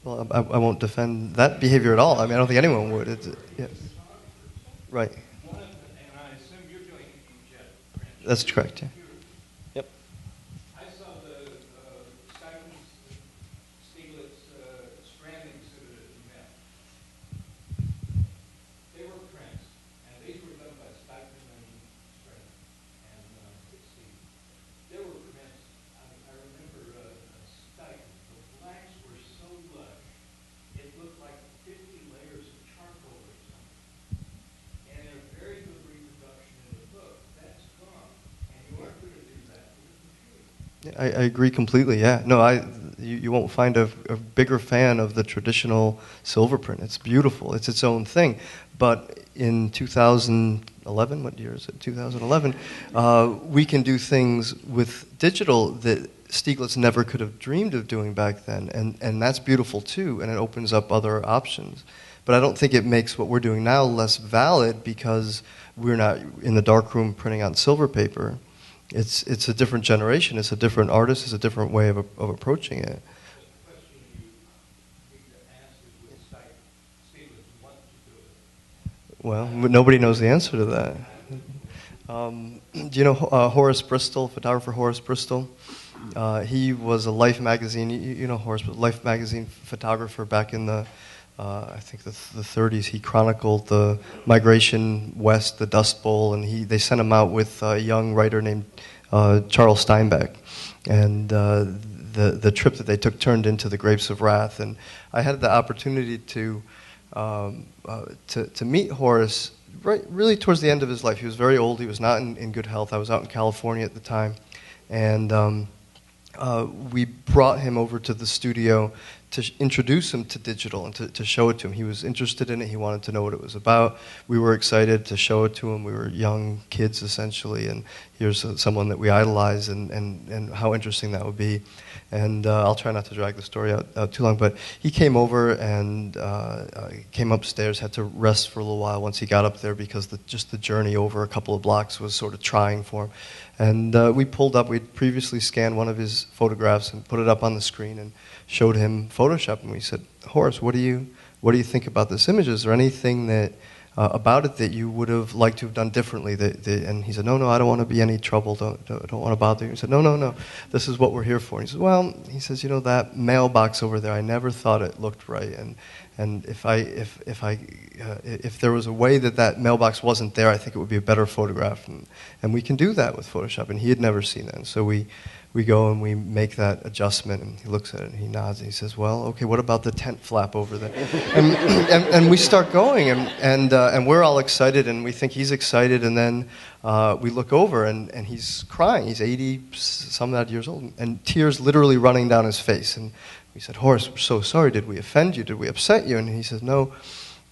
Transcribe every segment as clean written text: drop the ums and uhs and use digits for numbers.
Well, I won't defend that behavior at all. I mean, I don't think anyone would. Yeah. Right. And I assume you're doing inkjet print. That's correct, yeah. Yep. I saw the Stieglitz strand exhibit at the Met. They were prints, and these were done by Stieglitz and Strand. And there were prints. I remember Stieglitz. The blacks were so lush, it looked like 50 layers of charcoal or something. And in a very good reproduction in the book, that's gone. And you aren't going to do that with a computer. I agree completely, yeah. No, you won't find a bigger fan of the traditional silver print. It's beautiful. It's its own thing. But in 2011, what year is it? 2011, we can do things with digital that Stieglitz never could have dreamed of doing back then. And that's beautiful too, and it opens up other options. But I don't think it makes what we're doing now less valid because we're not in the darkroom printing on silver paper. It's a different generation. It's a different artist. It's a different way of approaching it. The question you need to ask is with Stieglitz, what to do with it? Well, nobody knows the answer to that. Do you know Horace Bristol, photographer Horace Bristol? He was a Life magazine, you know Horace, Life magazine photographer back in the, I think the 30s. He chronicled the migration west, the Dust Bowl, and they sent him out with a young writer named Charles Steinbeck. And the trip that they took turned into the Grapes of Wrath. And I had the opportunity to meet Horace really towards the end of his life. He was very old. He was not in good health. I was out in California at the time. And we brought him over to the studio to introduce him to digital and to show it to him. He was interested in it. He wanted to know what it was about. We were excited to show it to him. We were young kids, essentially, and here's someone that we idolize and how interesting that would be. And I'll try not to drag the story out too long, but he came over and came upstairs, had to rest for a little while once he got up there because just the journey over a couple of blocks was sort of trying for him. And we pulled up. We'd previously scanned one of his photographs and put it up on the screen and showed him Photoshop. And we said, Horace, what do you think about this image? Is there anything that about it that you would have liked to have done differently? And he said, no, I don't want to be any trouble. Don't want to bother you. He said, no, this is what we're here for. And he said, well, that mailbox over there, I never thought it looked right. And if there was a way that mailbox wasn't there, I think it would be a better photograph. And we can do that with Photoshop. And he had never seen that. And so we go and we make that adjustment, and he looks at it and he nods and he says, well, okay, what about the tent flap over there? and we start going, and we're all excited, and we think he's excited, and then we look over and he's crying. He's 80-some odd years old, and tears literally running down his face. And we said, Horace, we're so sorry. Did we offend you? Did we upset you? And he says, no.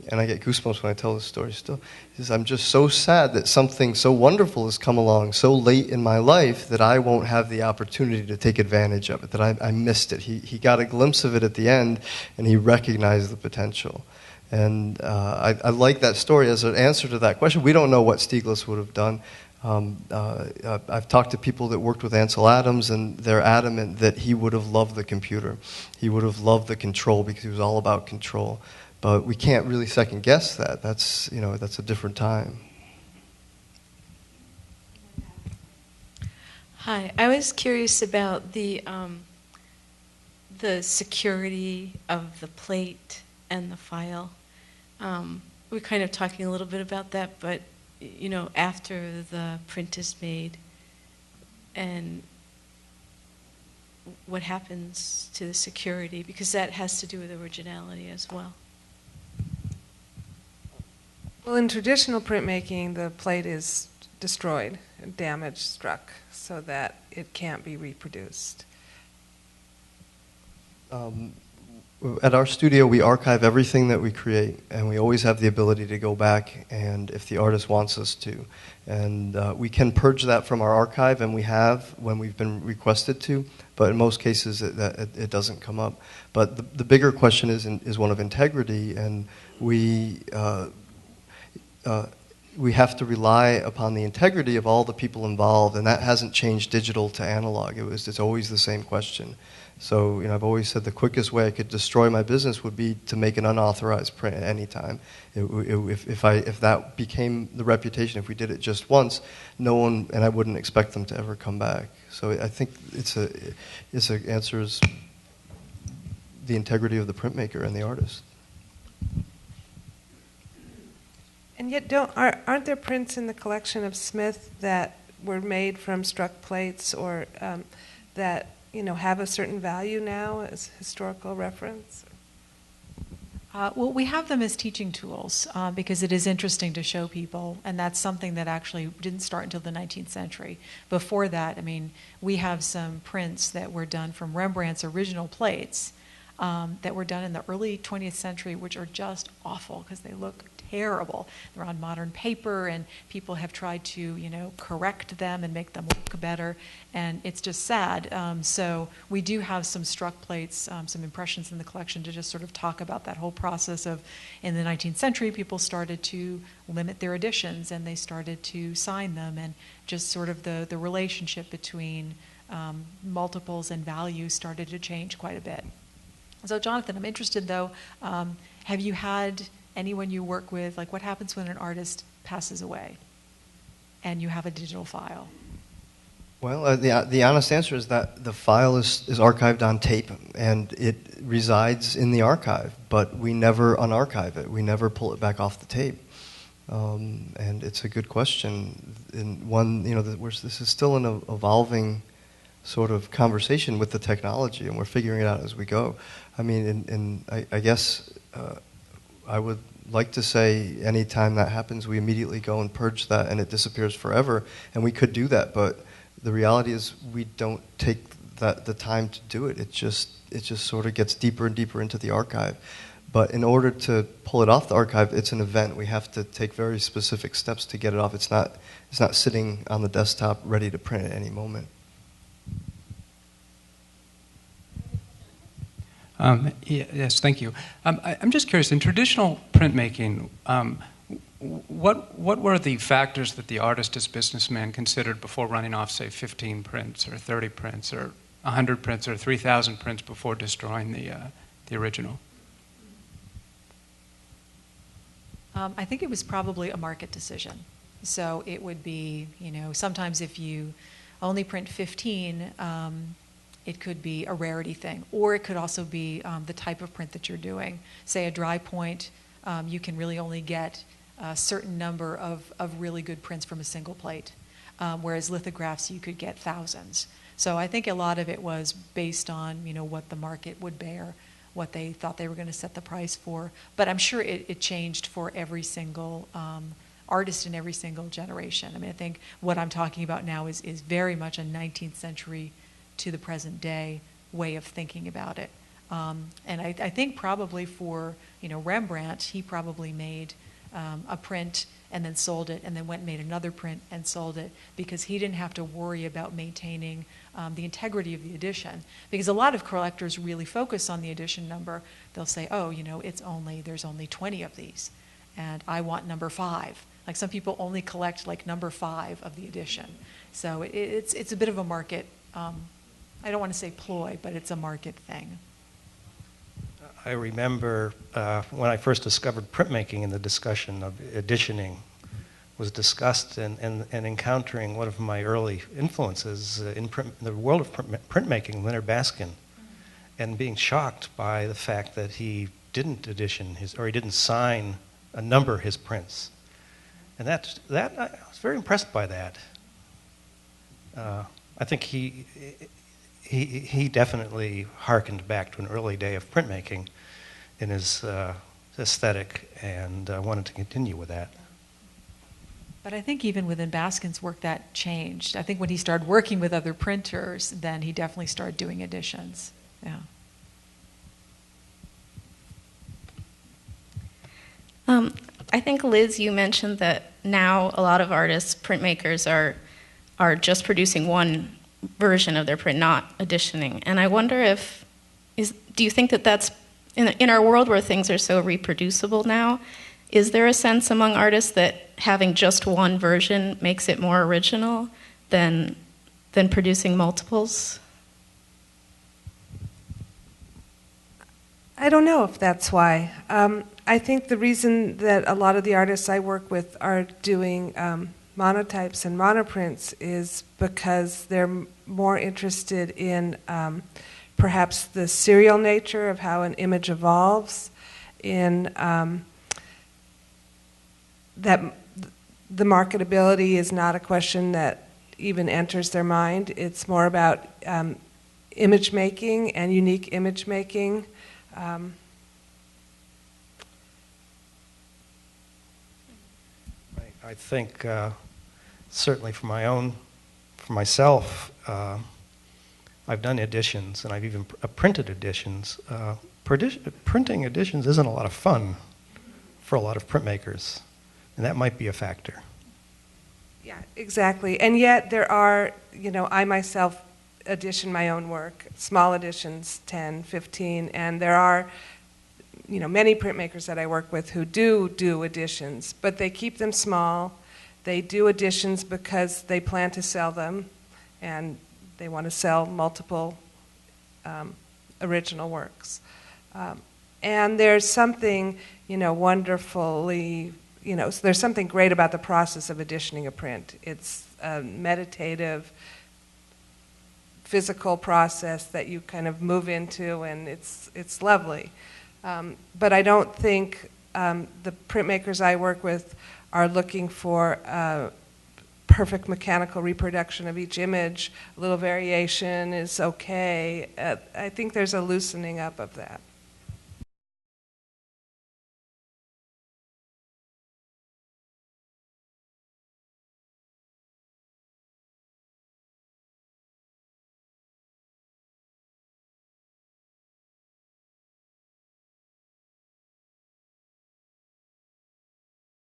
And I get goosebumps when I tell this story still. He says, I'm just so sad that something so wonderful has come along so late in my life that I won't have the opportunity to take advantage of it, that I missed it. He got a glimpse of it at the end, and he recognized the potential. And I like that story as an answer to that question. We don't know what Stieglitz would have done. I've talked to people that worked with Ansel Adams, and they're adamant that he would have loved the computer. He would have loved the control because he was all about control. But we can't really second guess that. That's a different time. Hi, I was curious about the security of the plate and the file. We're kind of talking a little bit about that, but after the print is made, and what happens to the security, because that has to do with originality as well. Well, in traditional printmaking, the plate is destroyed, damaged, struck, so that it can't be reproduced. At our studio, we archive everything that we create, and we always have the ability to go back, and if the artist wants us to. And we can purge that from our archive, and we have when we've been requested to, but in most cases it doesn't come up. But the bigger question is one of integrity, and we we have to rely upon the integrity of all the people involved, and that hasn't changed digital to analog. It's always the same question. So, I've always said the quickest way I could destroy my business would be to make an unauthorized print at any time. If that became the reputation, if we did it just once, no one, and I wouldn't expect them to ever come back. So I think it answers the integrity of the printmaker and the artist. And yet, aren't there prints in the collection of Smith that were made from struck plates, or that have a certain value now as historical reference? Well, we have them as teaching tools because it is interesting to show people, and that's something that actually didn't start until the 19th century. Before that, we have some prints that were done from Rembrandt's original plates that were done in the early 20th century, which are just awful because they look terrible. They're on modern paper, and people have tried to, correct them and make them look better, and it's just sad. So we do have some struck plates, some impressions in the collection to just sort of talk about that whole process of, in the 19th century, people started to limit their editions, and they started to sign them, and just sort of the relationship between multiples and value started to change quite a bit. So Jonathan, I'm interested though, have you had anyone you work with, like what happens when an artist passes away and you have a digital file? Well, the honest answer is that the file is archived on tape, and it resides in the archive, but we never unarchive it. We never pull it back off the tape. And it's a good question. And one, this is still an evolving sort of conversation with the technology, and we're figuring it out as we go. I guess I would like to say anytime that happens, we immediately go and purge that and it disappears forever, and we could do that, but the reality is we don't take the time to do it. It just sort of gets deeper and deeper into the archive. But in order to pull it off the archive, it's an event. We have to take very specific steps to get it off. It's not sitting on the desktop ready to print at any moment. Yes, thank you. I'm just curious, in traditional printmaking, what were the factors that the artist as businessman considered before running off, say, 15 prints or 30 prints or 100 prints or 3,000 prints before destroying the original? I think it was probably a market decision. So it would be, sometimes if you only print 15, it could be a rarity thing, or it could also be the type of print that you're doing. Say a dry point, you can really only get a certain number of really good prints from a single plate, whereas lithographs you could get thousands. So I think a lot of it was based on what the market would bear, what they thought they were going to set the price for. But I'm sure it changed for every single artist in every single generation. I think what I'm talking about now is very much a 19th century to the present day way of thinking about it. And I think probably for Rembrandt, he probably made a print and then sold it, and then went and made another print and sold it, because he didn't have to worry about maintaining the integrity of the edition. Because a lot of collectors really focus on the edition number. They'll say, oh, there's only 20 of these, and I want number 5. Like some people only collect like number 5 of the edition. So it's a bit of a market. I don't want to say ploy, but it's a market thing. I remember when I first discovered printmaking, and the discussion of editioning was discussed, and encountering one of my early influences in the world of printmaking, Leonard Baskin, and being shocked by the fact that he didn't edition he didn't sign a number his prints. And that I was very impressed by that. I think he definitely hearkened back to an early day of printmaking in his aesthetic, and wanted to continue with that. But I think even within Baskin's work that changed. I think when he started working with other printers, then he definitely started doing editions. Yeah. I think, Liz, you mentioned that now a lot of artists, printmakers, are just producing one version of their print, not editioning. And I wonder do you think that that's, in our world where things are so reproducible now, Is there a sense among artists that having just one version makes it more original than producing multiples? I don't know if that's why. I think the reason that a lot of the artists I work with are doing monotypes and monoprints is because they're more interested in perhaps the serial nature of how an image evolves, in that the marketability is not a question that even enters their mind. It's more about image making and unique image making. I think certainly for myself, I've done editions, and I've even printed editions. Printing editions isn't a lot of fun for a lot of printmakers, and that might be a factor. Yeah, exactly. And yet there are, I myself edition my own work, small editions, 10, 15, and there are, many printmakers that I work with who do editions, but they keep them small. They do editions because they plan to sell them, and they want to sell multiple original works. And there's something, wonderfully, there's something great about the process of editioning a print. It's a meditative, physical process that you kind of move into, and it's lovely. But I don't think the printmakers I work with are looking for a perfect mechanical reproduction of each image. A little variation is okay. I think there's a loosening up of that.